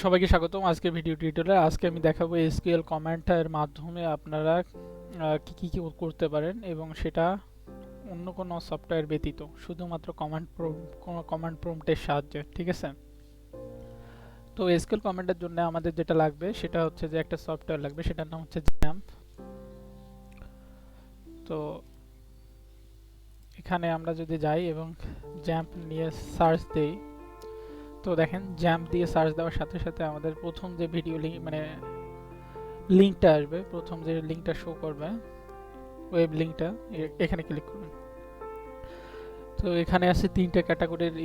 সবাইকে স্বাগতম আজকের ভিডিও টিউটোরিয়ালে। আজকে আমি দেখাবো এসকিউএল কমান্ডের মাধ্যমে আপনারা কি করতে পারেন এবং সেটা অন্য কোনো সফটওয়্যার ব্যতীত শুধুমাত্র কমান্ড প্রম্পটের সাহায্যে। ঠিক আছে, তো এসকিউএল কমান্ডের জন্য আমাদের যেটা লাগবে সেটা হচ্ছে যে একটা সফটওয়্যার লাগবে, সেটার নাম হচ্ছে জ্যাম্প। তো এখানে আমরা যদি যাই এবং জ্যাম্প নিয়ে সার্চ দেই, তো দেখেন জ্যাম্প দিয়ে সার্চ দেওয়ার সাথে সাথে আমাদের প্রথম যে ভিডিও লিঙ্ক লিঙ্কটা আসবে, প্রথম যে লিঙ্কটা শো করবে ওয়েব লিঙ্কটা, এখানে ক্লিক করবেন। তো এখানে আছে তিনটা ক্যাটাগরির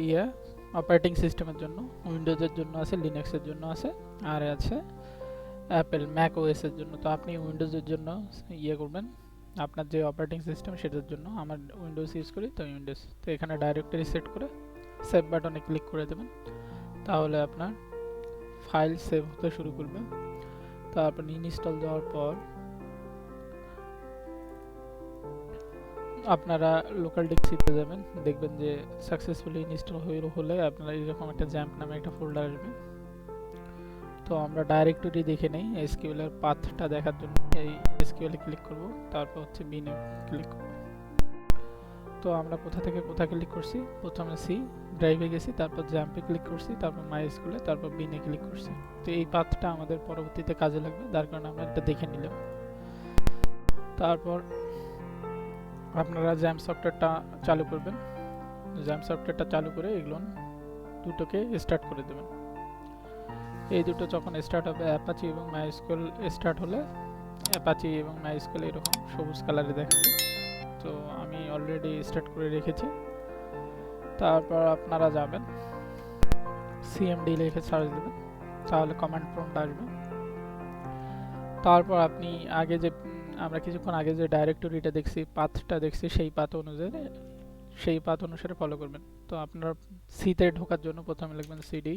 অপারেটিং সিস্টেমের জন্য, উইন্ডোজের জন্য আছে, লিনাক্সের জন্য আছে, আর আছে অ্যাপেল ম্যাক ওএস এর জন্য। তো আপনি উইন্ডোজের জন্য করবেন, আপনার যে অপারেটিং সিস্টেম সেটার জন্য। আমার উইন্ডোজ ইউজ করি, তো উইন্ডোজ। তো এখানে ডাইরেক্টরি সেট করে সেভ বাটনে ক্লিক করে দেবেন, তাহলে আপনার ফাইল সেভ হতে শুরু করবে। তারপর ইনস্টল দেওয়ার পর আপনারা লোকাল ডিস্কতে যাবেন, দেখবেন যে সাকসেসফুলি ইনস্টল হলে আপনারা এরকম একটা জ্যাম্প নামে একটা ফোল্ডার আসবে। তো আমরা ডাইরেক্টরি দেখে নেই এসকিউএল এর পাথটা দেখার জন্য এই এসকিউএল এ ক্লিক করব, তারপর হচ্ছে বিনে ক্লিক করব। তো আমরা কোথা থেকে কোথা ক্লিক করছি, প্রথমে সি ড্রাইভে গেছি, তারপর জ্যাম্পে ক্লিক করছি, তারপর মাই এসকিউএল এ, তারপর বিনে ক্লিক করছি। তো এই পাথটা আমাদের পরবর্তীতে কাজে লাগবে, যার কারণে আমরা এটা দেখে নিলাম। তারপর আপনারা জ্যাম্প সফটওয়্যারটা চালু করবেন। জ্যাম্প সফটওয়্যারটা চালু করে এগুলো দুটোকে স্টার্ট করে দেবেন। এই দুটো যখন স্টার্ট হবে, অ্যাপাচি এবং মাইস্কুয়েল স্টার্ট হলে অ্যাপাচি এবং মাইস্কুয়েল এরকম সবুজ কালারে দেখাবে। তো আমি অলরেডি স্টার্ট করে রেখেছি। তারপর আপনারা যাবেন সিএমডি লিখে সার্চ দেবেন, তাহলে কমান্ড প্রম্পট আসবে। তারপর আপনি আমরা কিছুক্ষণ আগে যে ডাইরেক্টরিটা দেখছি, পাথটা দেখছি, সেই পাথ অনুসারে ফলো করবেন। তো আপনারা সিতে ঢোকার জন্য প্রথমে লিখবেন সিডি,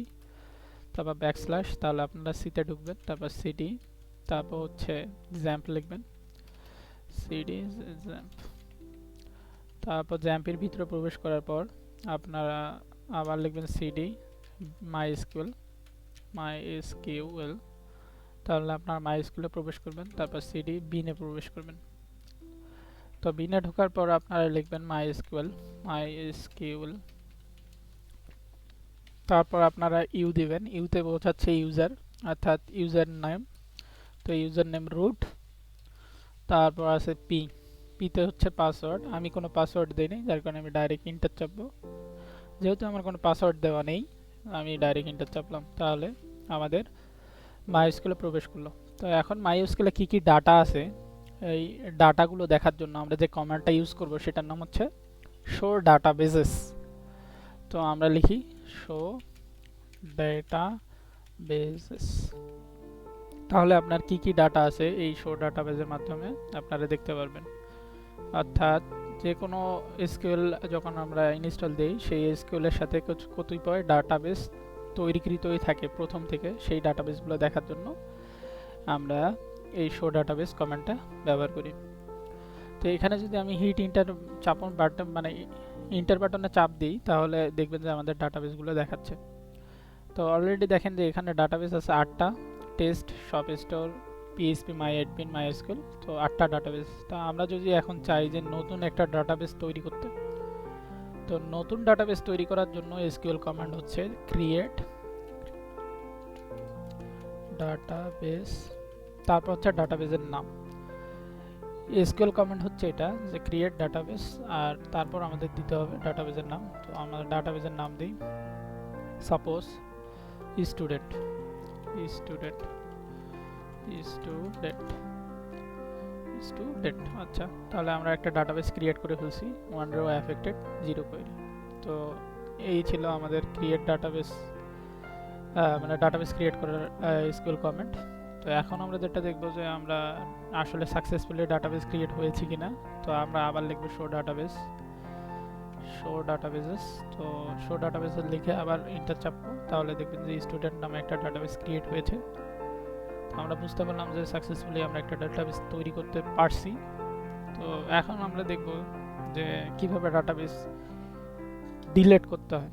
তারপর ব্যাকস্ল্যাশ, তাহলে আপনারা সিতে ঢুকবেন, তারপর সিডি, তারপর হচ্ছে জ্যাম্প লিখবেন, সিডি জ্যাম্প। তারপর জ্যাম্পের ভিতরে প্রবেশ করার পর আপনারা আবার লিখবেন সিডি মাইএসকিউএল, তাহলে আপনার মাইএসকিউএলে প্রবেশ করবেন, তারপর সিডি বিনে প্রবেশ করবেন। তো বিনে ঢোকার পর আপনারা লিখবেন মাইএসকিউএল, তারপর আপনারা ইউ দিবেন, ইউতে বোঝাচ্ছে ইউজার, অর্থাৎ ইউজার নেম। তো ইউজার নেম রুট, তারপর আছে পিতে হচ্ছে পাসওয়ার্ড। আমি কোনো পাসওয়ার্ড দিইনি, যার কারণে আমি ডাইরেক্ট ইন্টার চাপবো। যেহেতু আমার কোনো পাসওয়ার্ড দেওয়া নেই, আমি ডাইরেক্ট ইন্টার চাপলাম, তাহলে আমাদের মাইএসকিউএলে প্রবেশ করলো। তো এখন মাইএসকিউএলে কী কী ডাটা আছে, এই ডাটাগুলো দেখার জন্য আমরা যে কমান্ডটা ইউজ করব সেটার নাম হচ্ছে শো ডাটাবেসেস। তো আমরা লিখি শো ডাটাবেসেস, তাহলে আপনার কি কি ডাটা আছে এই শো ডাটাবেসের মাধ্যমে আপনারা দেখতে পারবেন। অর্থাৎ যে কোনো এসকিউএল যখন আমরা ইনস্টল দিই, সেই এসকিউএলের সাথে কতিপয় ডাটাবেস তৈরিকৃতই থাকে প্রথম থেকে, সেই ডাটাবেসগুলো দেখার জন্য আমরা এই শো ডাটাবেস কমান্ডটা ব্যবহার করি। তো এখানে যদি আমি ইন্টার বাটনে চাপ দিই, তাহলে দেখবেন যে আমাদের ডাটাবেসগুলো দেখাচ্ছে। তো অলরেডি দেখেন যে এখানে ডাটাবেস আছে 8টা, test, shop store, PHP, MyAdmin, MySQL. তো 8টা ডাটাবেস। তো আমরা যদি এখন চাই যে নতুন একটা ডাটাবেস তৈরি করতে, তো নতুন ডাটাবেস তৈরি করার জন্য এসকিউএল কমান্ড হচ্ছে ক্রিয়েট ডাটাবেস, তারপর হচ্ছে ডাটাবেসের নাম। এসকিউএল কমান্ড হচ্ছে এটা যে ক্রিয়েট ডাটাবেস, আর তারপর আমাদের দিতে হবে ডাটাবেসের নাম। তো আমরা ডাটাবেসের নাম দিই সাপোজ স্টুডেন্ট। আচ্ছা, তাহলে আমরা একটা ডাটাবেস ক্রিয়েট করে ফেলছি, 1 রো অ্যাফেক্টেড, 0 কোয়েরি। তো এই ছিল আমাদের ক্রিয়েট ডাটাবেস, ডাটাবেস ক্রিয়েট করার এসকিউএল কমান্ড। তো এখন আমরা যেটা দেখবো যে আমরা আসলে সাকসেসফুলি ডাটাবেস ক্রিয়েট হয়েছে কিনা। তো আমরা আবার লিখবো শো ডাটাবেসেস। তো শো ডাটাবেসেস লিখে আবার ইন্টার চাপবো, তাহলে দেখবেন যে স্টুডেন্ট নামে একটা ডাটাবেস ক্রিয়েট হয়েছে। তো আমরা বুঝতে পারলাম যে সাকসেসফুলি আমরা একটা ডাটাবেস তৈরি করতে পারছি। তো এখন আমরা দেখব যে কিভাবে ডাটাবেস ডিলিট করতে হয়।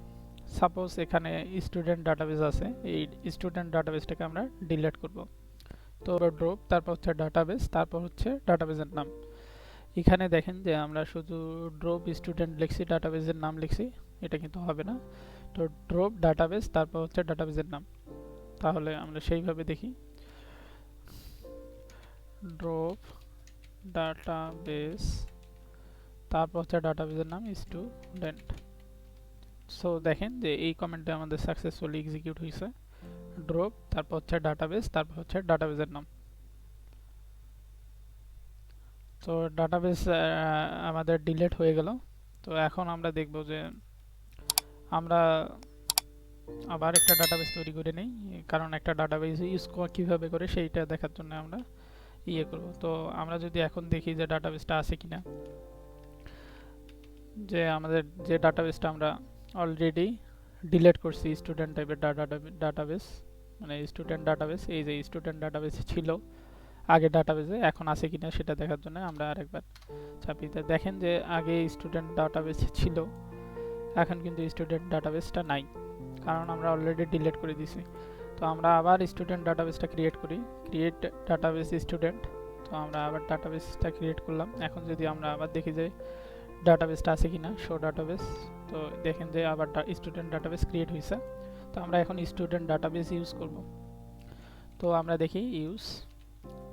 সাপোজ এখানে স্টুডেন্ট ডাটাবেস আছে, এই স্টুডেন্ট ডাটাবেসটাকে আমরা ডিলিট করব। তো ড্রপ, তারপর হচ্ছে ডাটাবেস, তারপর হচ্ছে ডাটাবেসের নাম। এখানে দেখেন যে আমরা শুধু ড্রপ স্টুডেন্ট লিখছি, ডাটাবেসের নাম লিখছি, এটা কিন্তু হবে না। তো ড্রপ ডাটাবেস, তারপর হচ্ছে ডাটাবেসের নাম। তাহলে আমরা সেইভাবে দেখি, ড্রপ ডাটাবেস, তারপর হচ্ছে ডাটাবেসের নাম স্টুডেন্ট। সো দেখেন যে এই কমেন্টটা আমাদের সাকসেসফুলি এক্সিকিউট হয়েছে। ড্রপ, তারপর হচ্ছে ডাটাবেস, তারপর হচ্ছে ডাটাবেসের নাম। তো ডাটাবেস আমাদের ডিলিট হয়ে গেল। তো এখন আমরা দেখব যে আমরা আবার একটা ডাটাবেস তৈরি করে নেই, কারণ একটা ডাটাবেস ইউজ কীভাবে করে সেইটা দেখার জন্য আমরা ইয়ে করব। তো আমরা যদি এখন দেখি যে ডাটাবেসটা আছে কিনা, যে আমাদের যে ডাটাবেসটা আমরা অলরেডি ডিলিট করছি, স্টুডেন্ট টাইপের ডাটাবেস, মানে স্টুডেন্ট ডাটাবেস, এই যে স্টুডেন্ট ডাটাবেস ছিল আগে ডাটাবেসে, এখন আছে কিনা সেটা দেখার জন্য আমরা আরেকবার চাপিয়ে দেখেন যে আগে স্টুডেন্ট ডাটাবেস ছিল, এখন কিন্তু স্টুডেন্ট ডাটাবেসটা নাই, কারণ আমরা অলরেডি ডিলিট করে দিছি। তো আমরা আবার স্টুডেন্ট ডাটাবেসটা ক্রিয়েট করি, ক্রিয়েট ডাটাবেস স্টুডেন্ট। তো আমরা আবার ডাটাবেসটা ক্রিয়েট করলাম। এখন যদি আমরা আবার দেখি যে ডাটাবেসটা আছে কিনা, শো ডাটাবেস, তো দেখেন যে আবার স্টুডেন্ট ডাটাবেস ক্রিয়েট হয়েছে। তো আমরা এখন স্টুডেন্ট ডাটাবেস ইউজ করব। তো আমরা দেখি ইউজ,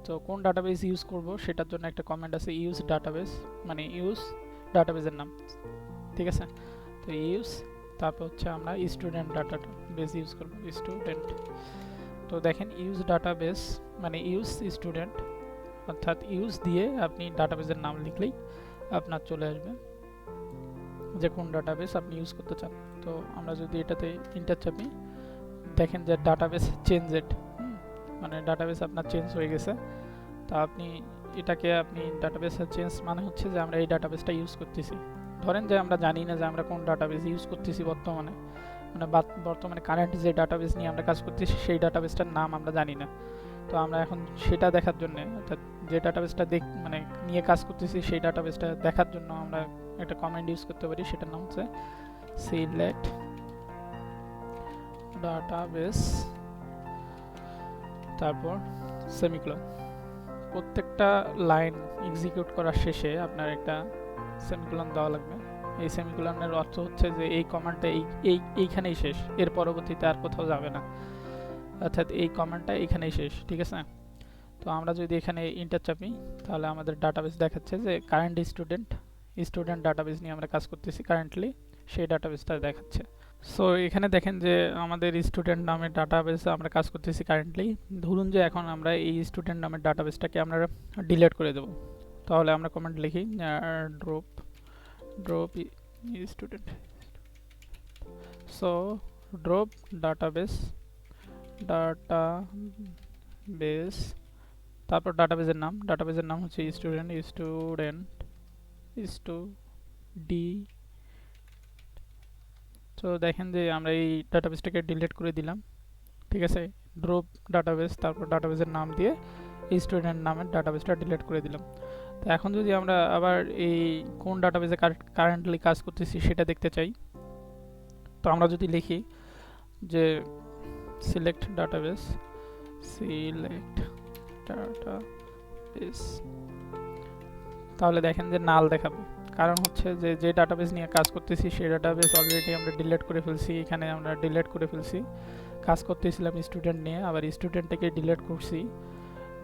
তো কোন ডাটাবেস ইউজ করব সেটার জন্য একটা কমেন্ট আছে, ইউজ ডাটাবেস, মানে ইউজ ডাটাবেসের নাম, ঠিক আছে। তো ইউজ, তারপর হচ্ছে আমরা স্টুডেন্ট ডাটাবেস ইউজ করব, স্টুডেন্ট। তো দেখেন ইউজ ডাটাবেস মানে ইউজ স্টুডেন্ট, অর্থাৎ ইউজ দিয়ে আপনি ডাটাবেসের নাম লিখলেই আপনার চলে আসবে যে কোন ডাটাবেস আপনি ইউজ করতে চান। তো আমরা যদি এটাতে ইন্টার চাপি, দেখেন যে ডাটাবেস চেঞ্জেড, মানে ডাটাবেস আপনার চেঞ্জ হয়ে গেছে। তো আপনি এটাকে আপনি ডাটাবেসের চেঞ্জ মানে হচ্ছে যে আমরা এই ডাটাবেসটা ইউজ করতেছি। ধরেন যে আমরা জানি না যে আমরা কোন ডাটাবেস ইউজ করতেছি বর্তমানে, মানে বর্তমানে কারেন্ট যে ডাটাবেস নিয়ে আমরা কাজ করতেছি সেই ডাটাবেসটার নাম আমরা জানি না। তো আমরা এখন সেটা দেখার জন্য, অর্থাৎ যে ডাটাবেসটা মানে নিয়ে কাজ করতেছি সেই ডাটাবেসটা দেখার জন্য আমরা একটা কমান্ড ইউজ করতে পারি, সেটার নাম হচ্ছে সিলেক্ট ডাটাবেস, তারপর সেমিকোলন। প্রত্যেকটা লাইন এক্সিকিউট করার শেষে আপনার একটা সেমিকোলন দেওয়া লাগবে। এই সেমিকোলনের অর্থ হচ্ছে যে এই কমান্ডটা এইখানেই শেষ, এর পরবর্তীতে আর কোথাও যাবে না, অর্থাৎ এই কমান্ডটা এইখানেই শেষ, ঠিক আছে। তো আমরা যদি এখানে ইন্টার চাপি, তাহলে আমাদের ডাটাবেস দেখাচ্ছে যে কারেন্ট স্টুডেন্ট ডাটাবেস নিয়ে আমরা কাজ করতেছি কারেন্টলি, সেই ডাটাবেসটা দেখাচ্ছে। সো এখানে দেখেন যে আমাদের স্টুডেন্ট নামের ডাটাবেস আমরা কাজ করতেছি কারেন্টলি। ধরুন যে এখন আমরা এই স্টুডেন্ট নামের ডাটাবেসটাকে আমরা ডিলিট করে দেব, তাহলে আমরা কমেন্ট লিখি drop student. So drop database, তারপর ডাটাবেসের নাম হচ্ছে স্টুডেন্ট ডি। তো দেখেন যে আমরা এই ডাটাবেসটাকে ডিলিট করে দিলাম, ঠিক আছে। ড্রপ ডাটাবেস, তারপর ডাটাবেসের নাম দিয়ে স্টুডেন্ট নামের ডাটাবেসটা ডিলিট করে দিলাম। তো এখন যদি আমরা আবার এই কোন ডাটাবেসে কারেন্টলি কাজ করতেছি সেটা দেখতে চাই, তো আমরা যদি লিখি যে সিলেক্ট ডাটাবেস, তাহলে দেখেন যে নাল দেখাবে, কারণ হচ্ছে যে ডাটাবেস নিয়ে কাজ করতেছি সেই ডাটাবেস অলরেডি আমরা ডিলিট করে ফেলছি। এখানে আমরা ডিলিট করে ফেলছি, কাজ করতেছিলাম স্টুডেন্ট নিয়ে, আবার স্টুডেন্টটাকে ডিলিট করছি,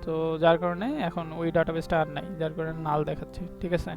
তো যার কারণে এখন ওই ডাটাবেসটা আর নাই, যার কারণে নাল দেখাচ্ছে, ঠিক আছে।